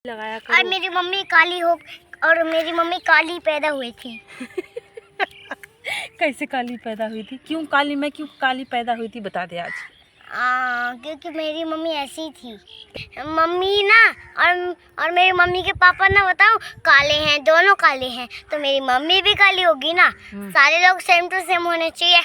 लगाया और करो। मेरी मम्मी काली पैदा हुई थी। कैसे काली पैदा हुई थी? क्यों काली पैदा हुई थी बता दे आज। क्योंकि मेरी मम्मी ऐसी थी। मम्मी ना और मेरी मम्मी के पापा ना बताओ काले हैं, दोनों काले हैं, तो मेरी मम्मी भी काली होगी ना। सारे लोग सेम टू सेम होने चाहिए।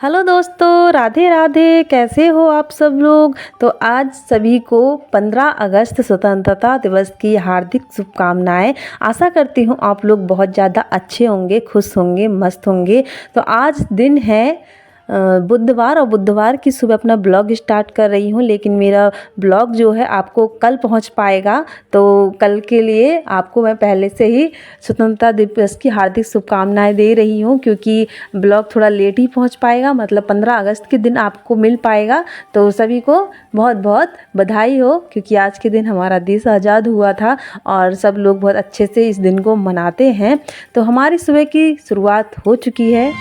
हेलो दोस्तों, राधे राधे। कैसे हो आप सब लोग? तो आज सभी को 15 अगस्त स्वतंत्रता दिवस की हार्दिक शुभकामनाएं। आशा करती हूँ आप लोग बहुत ज़्यादा अच्छे होंगे, खुश होंगे, मस्त होंगे। तो आज दिन है बुधवार, और बुधवार की सुबह अपना ब्लॉग स्टार्ट कर रही हूँ, लेकिन मेरा ब्लॉग जो है आपको कल पहुँच पाएगा। तो कल के लिए आपको मैं पहले से ही स्वतंत्रता दिवस की हार्दिक शुभकामनाएं दे रही हूँ, क्योंकि ब्लॉग थोड़ा लेट ही पहुँच पाएगा, मतलब 15 अगस्त के दिन आपको मिल पाएगा। तो सभी को बहुत बहुत बधाई हो, क्योंकि आज के दिन हमारा देश आज़ाद हुआ था और सब लोग बहुत अच्छे से इस दिन को मनाते हैं। तो हमारी सुबह की शुरुआत हो चुकी है।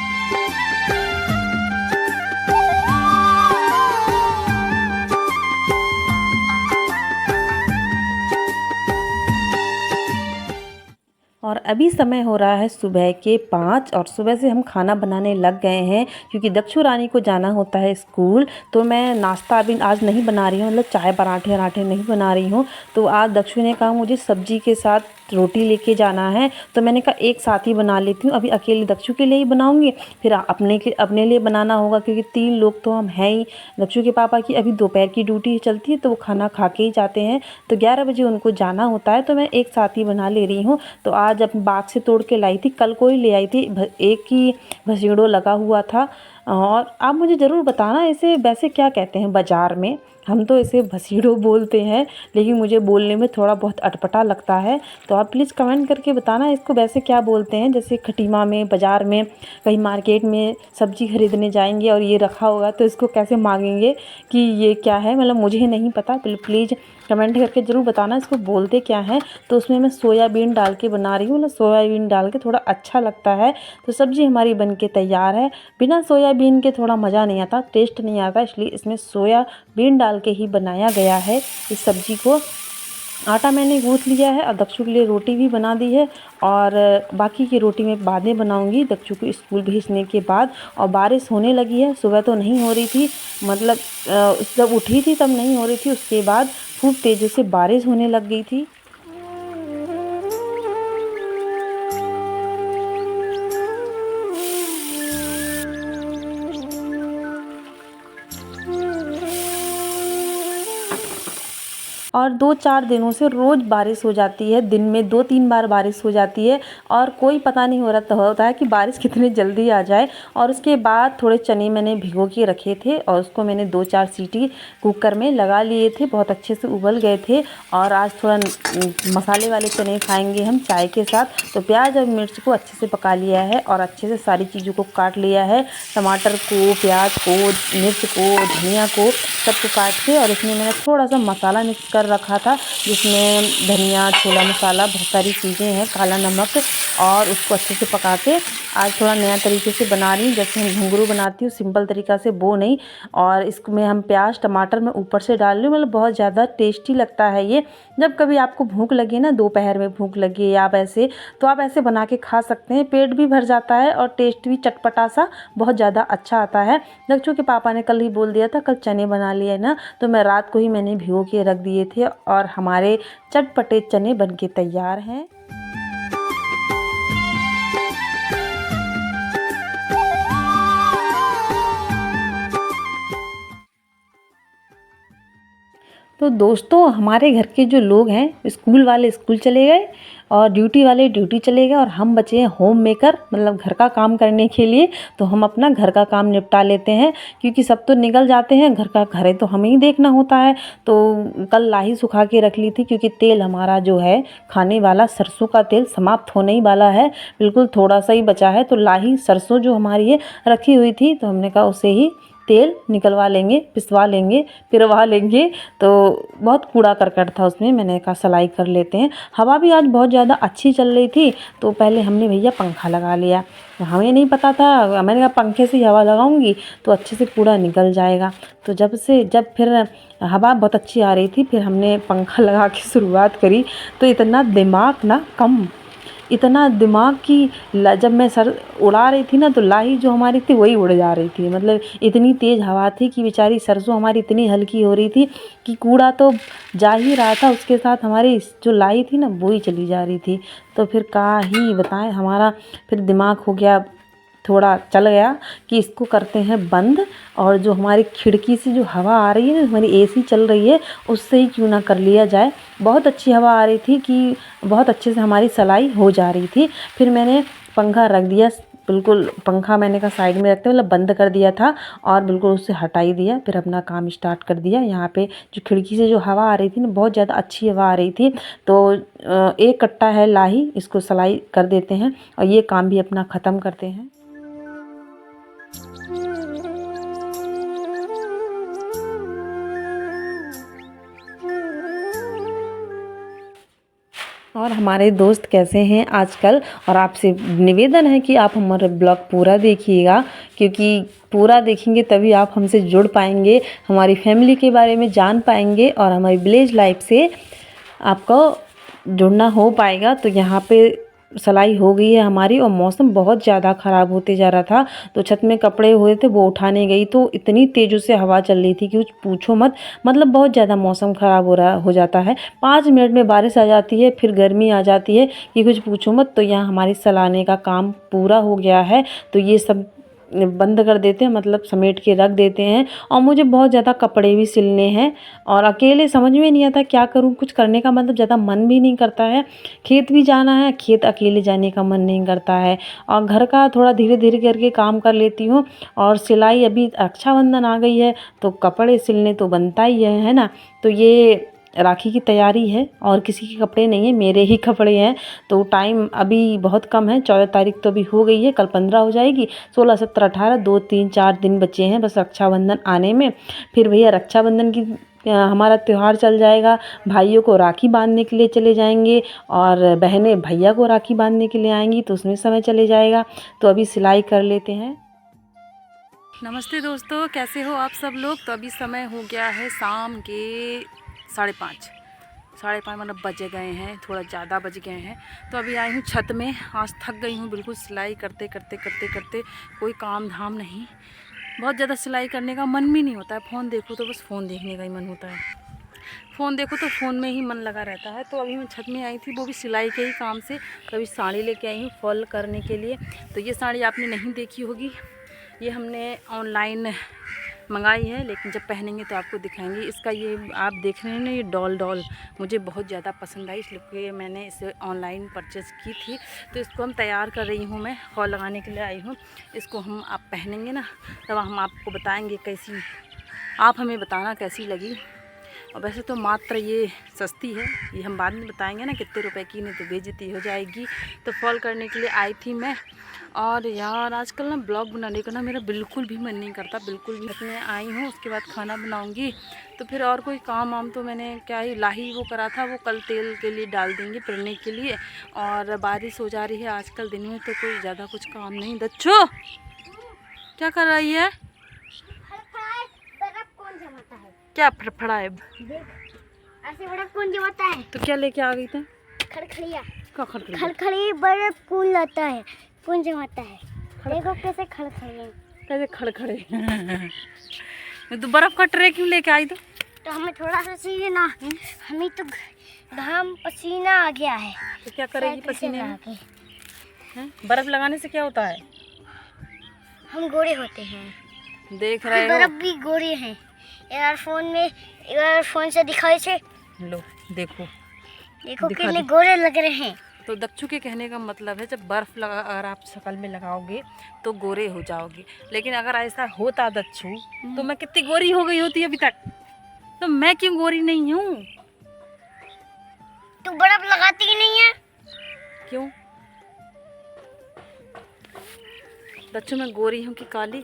और अभी समय हो रहा है सुबह के 5, और सुबह से हम खाना बनाने लग गए हैं, क्योंकि दक्षु रानी को जाना होता है स्कूल। तो मैं नाश्ता अभी आज नहीं बना रही हूँ, मतलब चाय पराठे नहीं बना रही हूँ। तो आज दक्षु ने कहा मुझे सब्जी के साथ रोटी लेके जाना है, तो मैंने कहा एक साथ ही बना लेती हूँ। अभी अकेले दक्षु के लिए ही बनाऊँगी, फिर अपने लिए बनाना होगा, क्योंकि 3 लोग तो हम हैं ही। दक्षु के पापा की अभी दोपहर की ड्यूटी चलती है, तो वो खाना खा के ही जाते हैं, तो 11 बजे उनको जाना होता है। तो मैं एक साथ ही बना ले रही हूँ। तो आज अपने बाग से तोड़ के लाई थी, कल को ही ले आई थी, एक ही भसीड़ो लगा हुआ था। और आप मुझे ज़रूर बताना इसे वैसे क्या कहते हैं बाज़ार में। हम तो इसे भसीड़ो बोलते हैं, लेकिन मुझे बोलने में थोड़ा बहुत अटपटा लगता है। तो आप प्लीज़ कमेंट करके बताना इसको वैसे क्या बोलते हैं। जैसे खटीमा में, बाज़ार में, कहीं मार्केट में सब्ज़ी खरीदने जाएंगे और ये रखा होगा, तो इसको कैसे मांगेंगे कि ये क्या है, मतलब मुझे नहीं पता। प्लीज़ कमेंट करके ज़रूर बताना इसको बोलते क्या हैं। तो उसमें मैं सोयाबीन डाल के बना रही हूँ, मतलब सोयाबीन डाल के थोड़ा अच्छा लगता है। तो सब्ज़ी हमारी बन के तैयार है। बिना सोयाबीन के थोड़ा मज़ा नहीं आता, टेस्ट नहीं आता, इसलिए इसमें सोयाबीन डाल के ही बनाया गया है इस सब्ज़ी को। आटा मैंने गूँथ लिया है और दक्षु के लिए रोटी भी बना दी है, और बाकी की रोटी मैं बाद में बनाऊंगी दक्षु को स्कूल भेजने के बाद। और बारिश होने लगी है, सुबह तो नहीं हो रही थी, मतलब जब उठी थी तब नहीं हो रही थी, उसके बाद खूब तेज़ी से बारिश होने लग गई थी। और 2-4 दिनों से रोज़ बारिश हो जाती है, दिन में 2-3 बार बारिश हो जाती है, और कोई पता नहीं होता है कि बारिश कितनी जल्दी आ जाए। और उसके बाद थोड़े चने मैंने भिगो के रखे थे, और उसको मैंने 2-4 सीटी कुकर में लगा लिए थे, बहुत अच्छे से उबल गए थे। और आज थोड़ा मसाले वाले चने खाएंगे हम चाय के साथ। तो प्याज और मिर्च को अच्छे से पका लिया है, और अच्छे से सारी चीज़ों को काट लिया है, टमाटर को, प्याज को, मिर्च को, धनिया को, सबको काट के। और इसमें मैंने थोड़ा सा मसाला मिक्स कर रखा था, जिसमें धनिया, छोला मसाला, बहुत सारी चीज़ें हैं, काला नमक, और उसको अच्छे से पका के आज थोड़ा नया तरीके से बना रही हूँ, जैसे हम घुंघरू बनाती हूँ सिंपल तरीक़ा से, वो नहीं। और इसमें हम प्याज टमाटर में ऊपर से डाल रही हूँ, मतलब बहुत ज़्यादा टेस्टी लगता है ये। जब कभी आपको भूख लगे ना, दोपहर में भूख लगे या वैसे, तो आप ऐसे बना के खा सकते हैं, पेट भी भर जाता है और टेस्ट भी चटपटा सा बहुत ज़्यादा अच्छा आता है। दक्षु के पापा ने कल ही बोल दिया था कल चने बना लिए ना, तो मैं रात को ही मैंने भिगो के रख दिए थे, और हमारे चटपटे चने बन के तैयार हैं। तो दोस्तों, हमारे घर के जो लोग हैं, स्कूल वाले स्कूल चले गए, और ड्यूटी वाले ड्यूटी चले गए, और हम बचे हैं होम मेकर, मतलब घर का काम करने के लिए। तो हम अपना घर का काम निपटा लेते हैं, क्योंकि सब तो निकल जाते हैं, घर का घरे तो हमें ही देखना होता है। तो कल लाही सुखा के रख ली थी, क्योंकि तेल हमारा जो है खाने वाला सरसों का तेल समाप्त होने ही वाला है, बिल्कुल थोड़ा सा ही बचा है। तो लाही सरसों जो हमारी है रखी हुई थी, तो हमने कहा उसे ही तेल निकलवा लेंगे, पिसवा लेंगे, पिरवा लेंगे। तो बहुत कूड़ा करकट था उसमें, मैंने कहा सिलाई कर लेते हैं। हवा भी आज बहुत ज़्यादा अच्छी चल रही थी, तो पहले हमने भैया पंखा लगा लिया। हमें नहीं पता था, मैंने कहा पंखे से हवा लगाऊंगी तो अच्छे से कूड़ा निकल जाएगा। तो जब फिर हवा बहुत अच्छी आ रही थी, फिर हमने पंखा लगा के शुरुआत करी। तो इतना दिमाग की जब मैं सर उड़ा रही थी ना, तो लाही जो हमारी थी वही उड़ जा रही थी। मतलब इतनी तेज़ हवा थी कि बेचारी सरसों हमारी इतनी हल्की हो रही थी कि कूड़ा तो जा ही रहा था, उसके साथ हमारी जो लाई थी ना वो ही चली जा रही थी। तो फिर क्या ही बताएं, हमारा फिर दिमाग हो गया, थोड़ा चल गया कि इसको करते हैं बंद, और जो हमारी खिड़की से जो हवा आ रही है ना, हमारी एसी चल रही है, उससे ही क्यों ना कर लिया जाए। बहुत अच्छी हवा आ रही थी कि बहुत अच्छे से हमारी सिलाई हो जा रही थी। फिर मैंने पंखा रख दिया, बिल्कुल पंखा मैंने कहा साइड में रखते, मतलब बंद कर दिया था और बिल्कुल उससे हटाई दिया। फिर अपना काम स्टार्ट कर दिया। यहाँ पे जो खिड़की से जो हवा आ रही थी ना, बहुत ज़्यादा अच्छी हवा आ रही थी। तो एक कट्टा है लाही, इसको सिलाई कर देते हैं और ये काम भी अपना ख़त्म करते हैं। और हमारे दोस्त कैसे हैं आजकल, और आपसे निवेदन है कि आप हमारा ब्लॉग पूरा देखिएगा, क्योंकि पूरा देखेंगे तभी आप हमसे जुड़ पाएंगे, हमारी फैमिली के बारे में जान पाएंगे और हमारी विलेज लाइफ से आपको जुड़ना हो पाएगा। तो यहाँ पे सिलाई हो गई है हमारी, और मौसम बहुत ज़्यादा ख़राब होते जा रहा था। तो छत में कपड़े हुए थे, वो उठाने गई तो इतनी तेज़ी से हवा चल रही थी कि कुछ पूछो मत। मतलब बहुत ज़्यादा मौसम ख़राब हो जाता है। 5 मिनट में बारिश आ जाती है, फिर गर्मी आ जाती है कि कुछ पूछो मत। तो यहाँ हमारी सिलाने का काम पूरा हो गया है, तो ये सब बंद कर देते हैं, मतलब समेट के रख देते हैं। और मुझे बहुत ज़्यादा कपड़े भी सिलने हैं, और अकेले समझ में नहीं आता क्या करूँ, कुछ करने का मतलब ज़्यादा मन भी नहीं करता है। खेत भी जाना है, खेत अकेले जाने का मन नहीं करता है, और घर का थोड़ा धीरे धीरे करके काम कर लेती हूँ। और सिलाई, अभी रक्षाबंधन आ गई है तो कपड़े सिलने तो बनता ही है ना। तो ये राखी की तैयारी है, और किसी के कपड़े नहीं है, मेरे ही कपड़े हैं। तो टाइम अभी बहुत कम है, 14 तारीख तो अभी हो गई है, कल 15 हो जाएगी, 16, 17, 18, 2, 3, 4 दिन बचे हैं बस रक्षाबंधन आने में। फिर भैया रक्षाबंधन की हमारा त्यौहार चल जाएगा। भाइयों को राखी बांधने के लिए चले जाएंगे, और बहनें भैया को राखी बांधने के लिए आएंगी, तो उसमें समय चले जाएगा। तो अभी सिलाई कर लेते हैं। नमस्ते दोस्तों, कैसे हो आप सब लोग। तो अभी समय हो गया है शाम के 5:30 मतलब बज गए हैं, थोड़ा ज़्यादा बज गए हैं। तो अभी आई हूँ छत में, आज थक गई हूँ बिल्कुल। सिलाई करते करते कोई काम धाम नहीं, बहुत ज़्यादा सिलाई करने का मन भी नहीं होता है। फ़ोन देखो तो बस फ़ोन देखने का ही मन होता है, फ़ोन देखो तो फ़ोन में ही मन लगा रहता है। तो अभी मैं छत में आई थी, वो भी सिलाई के ही काम से। तो अभी साड़ी लेके आई हूँ फॉल करने के लिए। तो ये साड़ी आपने नहीं देखी होगी, ये हमने ऑनलाइन मंगाई है, लेकिन जब पहनेंगे तो आपको दिखाएंगे। इसका ये आप देख रहे हैं ना, ये डॉल मुझे बहुत ज़्यादा पसंद आई, इसलिए मैंने इसे ऑनलाइन परचेज़ की थी। तो इसको हम तैयार कर रही हूँ, मैं फॉल लगाने के लिए आई हूँ। इसको हम आप पहनेंगे ना, तब हम आपको बताएंगे कैसी, आप हमें बताना कैसी लगी। और वैसे तो मात्र ये सस्ती है, ये हम बाद में बताएंगे ना कितने रुपए की, नहीं तो बेइज्जती हो जाएगी। तो फॉल करने के लिए आई थी मैं। और यार आजकल ना ब्लॉग बनाने का ना मेरा बिल्कुल भी मन नहीं करता, बिल्कुल भी। मैं आई हूँ, उसके बाद खाना बनाऊँगी, तो फिर और कोई काम वाम तो मैंने क्या ही लाही वो करा था, वो कल तेल के लिए डाल देंगे पिरने के लिए। और बारिश हो जा रही है आजकल दिन में, तो कोई ज़्यादा कुछ काम नहीं। दच्छो क्या कर रही है, क्या फड़फड़ा है, ऐसे बड़ा कौन जमाता है? तो क्या लेके आ गई थे? खड़खड़िया, क्या खड़खड़ी? खड़खड़ी बड़ा कौन लाता है, कौन जमाता है? देखो कैसे खड़खड़े, कैसे खड़खड़े तो बर्फ का ट्रे क्यों लेके आई? तो हमें थोड़ा सा चाहिए ना, हमें तो घाम पसीना आ गया है। तो क्या करेगी पसीने में? में बर्फ लगाने से क्या होता है? हम गोरे होते हैं, देख रहे हो? बर्फ भी गोरे हैं। यार फोन से दिखाए थे, लो देखो देखो दिखा कितने दे। गोरे लग रहे हैं। तो दक्षु के कहने का मतलब है, जब बर्फ़ लगा अगर आप शक्ल में लगाओगे तो गोरे हो जाओगे। लेकिन अगर ऐसा होता दक्षु, तो मैं कितनी गोरी हो गई होती अभी तक। तो मैं क्यों गोरी नहीं हूँ? तू बर्फ लगाती ही नहीं है। क्यों दक्षु, मैं गोरी हूँ कि काली?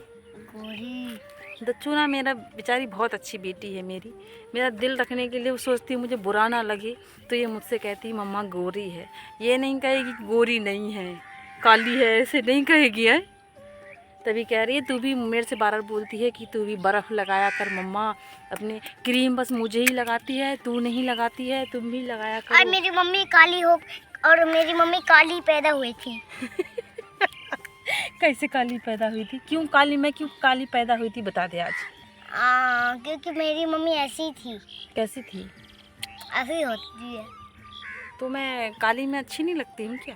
गोरी, दच्चू ना मेरा बेचारी बहुत अच्छी बेटी है मेरी, मेरा दिल रखने के लिए वो सोचती है मुझे बुरा ना लगे, तो ये मुझसे कहती मम्मा गोरी है। ये नहीं कहेगी गोरी नहीं है, काली है, ऐसे नहीं कहेगी है। तभी कह रही है तू भी मेरे से बार बार बोलती है कि तू भी बर्फ़ लगाया कर मम्मा, अपने क्रीम बस मुझे ही लगाती है, तू नहीं लगाती है, तुम भी लगाया और करो। मेरी मम्मी काली हो, और मेरी मम्मी काली पैदा हुई थी। कैसे काली पैदा हुई थी? क्यों काली, मैं क्यों काली पैदा हुई थी बता दे आज। क्योंकि मेरी मम्मी ऐसी थी, कैसी थी? ऐसी होती है। तो मैं काली में अच्छी नहीं लगती हूँ क्या?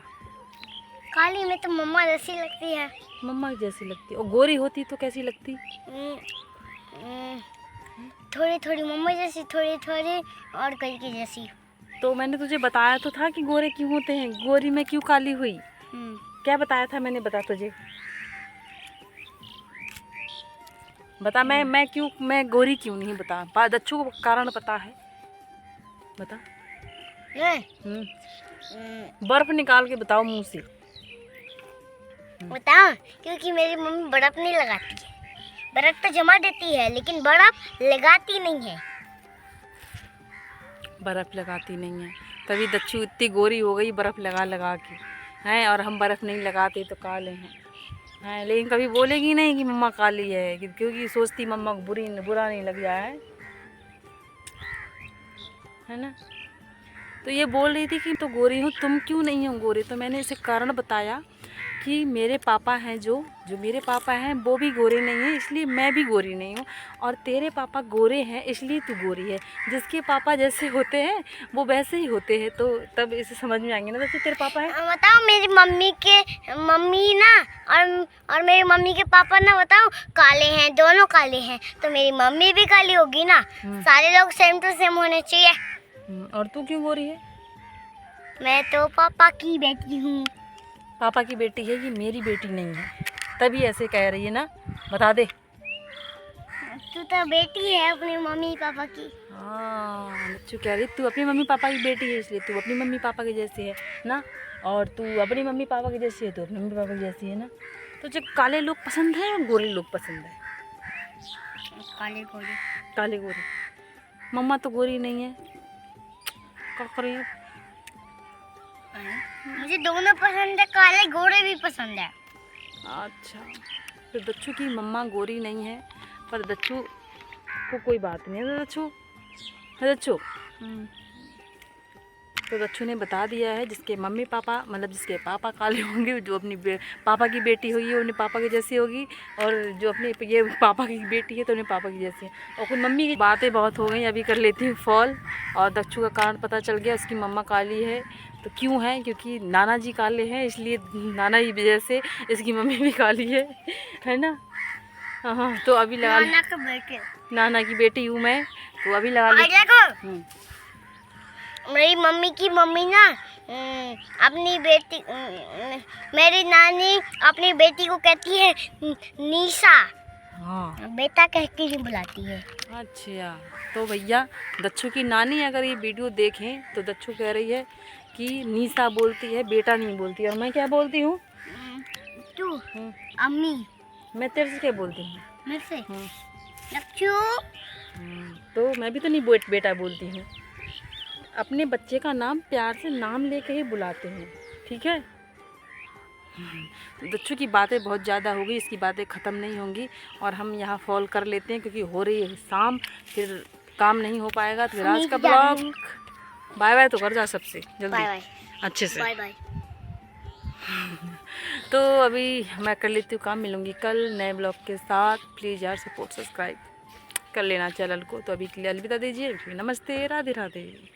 काली में तो मम्मा जैसी लगती है। मम्मा जैसी लगती, और गोरी होती तो कैसी लगती? थोड़ी थोड़ी मम्मा जैसी, थोड़ी थोड़ी और कल की जैसी। तो मैंने तुझे बताया तो था कि गोरे क्यों होते हैं, गोरी में क्यों काली हुई? क्या बताया था मैंने, बता तुझे, बता। मैं गोरी क्यों नहीं, बता। दच्चू को कारण पता है, बता। बर्फ निकाल के बताओ मुंह से। बताओ, क्योंकि मेरी मम्मी बर्फ नहीं लगाती है। बर्फ तो जमा देती है लेकिन बर्फ लगाती नहीं है। बर्फ़ लगाती नहीं है, तभी दच्चू इतनी गोरी हो गई बर्फ़ लगा लगा के, हैं। और हम बर्फ़ नहीं लगाते तो काले हैं, लेकिन कभी बोलेगी नहीं कि मम्मा काली है, क्योंकि सोचती मम्मा को बुरा नहीं लग जाए, है ना। तो ये बोल रही थी कि तो गोरी हूँ, तुम क्यों नहीं हो गोरे? तो मैंने इसे कारण बताया कि मेरे पापा हैं जो मेरे पापा हैं वो भी गोरे नहीं हैं, इसलिए मैं भी गोरी नहीं हूँ, और तेरे पापा गोरे हैं इसलिए तू गोरी है। जिसके पापा जैसे होते हैं वो वैसे ही होते हैं, तो तब इसे समझ में आएंगे ना, जैसे तेरे पापा हैं। बताओ, मेरी मम्मी ना और मेरी मम्मी के पापा ना, बताओ, काले हैं, दोनों काले हैं, तो मेरी मम्मी भी काली होगी ना। सारे लोग सेम टू सेम होने चाहिए। और तू क्यों गोरी है? मैं तो पापा की बेटी हूँ। पापा की बेटी है, ये मेरी बेटी नहीं है, तभी ऐसे कह रही है ना, बता दे। तू तो बेटी है अपनी मम्मी पापा की। हाँ, बच्चू कह रही तू अपनी मम्मी पापा की बेटी है इसलिए तू अपनी मम्मी पापा की जैसी है ना, और तू अपनी मम्मी पापा की जैसी है तो अपनी मम्मी पापा की जैसी है ना। तो जो काले लोग पसंद है और गोरे लोग पसंद है? काले गोरे। काले गोरे। मम्मा तो गोरी नहीं है, क्या करें? मुझे दोनों पसंद है, काले गोरे भी पसंद है। अच्छा, तो दच्चू की मम्मा गोरी नहीं है, पर दच्चू को कोई बात नहीं है। दच्चू तो दच्चू ने बता दिया है, जिसके मम्मी पापा मतलब जिसके पापा काले होंगे, जो अपनी पापा की बेटी होगी वो अपने पापा की जैसी होगी, और जो अपने ये पापा की बेटी है तो अपने पापा की जैसी है। और कुछ मम्मी की बातें बहुत हो गई, अभी कर लेती हूँ फॉल। और दच्चू का कारण पता चल गया, उसकी मम्मा काली है। तो क्यों है? क्योंकि नाना जी काले हैं, इसलिए नाना जी वजह से इसकी मम्मी भी काली है ना। हाँ, तो अभी लगा नाना के बेटे, नाना की बेटी हूँ मैं, तो अभी लगा ले। मेरी मम्मी की मम्मी ना अपनी बेटी, मेरी नानी अपनी बेटी को कहती है निशा। हाँ, बेटा कह के ही बुलाती है। अच्छा, तो भैया दच्चू की नानी अगर ये वीडियो देखें तो दच्चू कह रही है कि निशा बोलती है, बेटा नहीं बोलती। और मैं क्या बोलती हूँ? तू अम्मी। मैं तेरे से क्या बोलती हूँ? मेरे से दच्चू। तो मैं भी तो नहीं बेटा बोलती हूँ। अपने बच्चे का नाम प्यार से नाम लेके ही बुलाते हैं, ठीक है। दच्चू की बातें बहुत ज़्यादा हो गई, इसकी बातें ख़त्म नहीं होंगी, और हम यहाँ फॉल कर लेते हैं क्योंकि हो रही है शाम, फिर काम नहीं हो पाएगा। तो आज का ब्लॉग बाय बाय तो कर जा सबसे जल्दी, बाय बाय, अच्छे से। Bye bye. तो अभी मैं कर लेती हूँ काम, मिलूँगी कल नए ब्लॉग के साथ। प्लीज़ यार सपोर्ट सब्सक्राइब कर लेना चैनल को। तो अभी के लिए अलविदा दीजिए, नमस्ते, राधे राधे।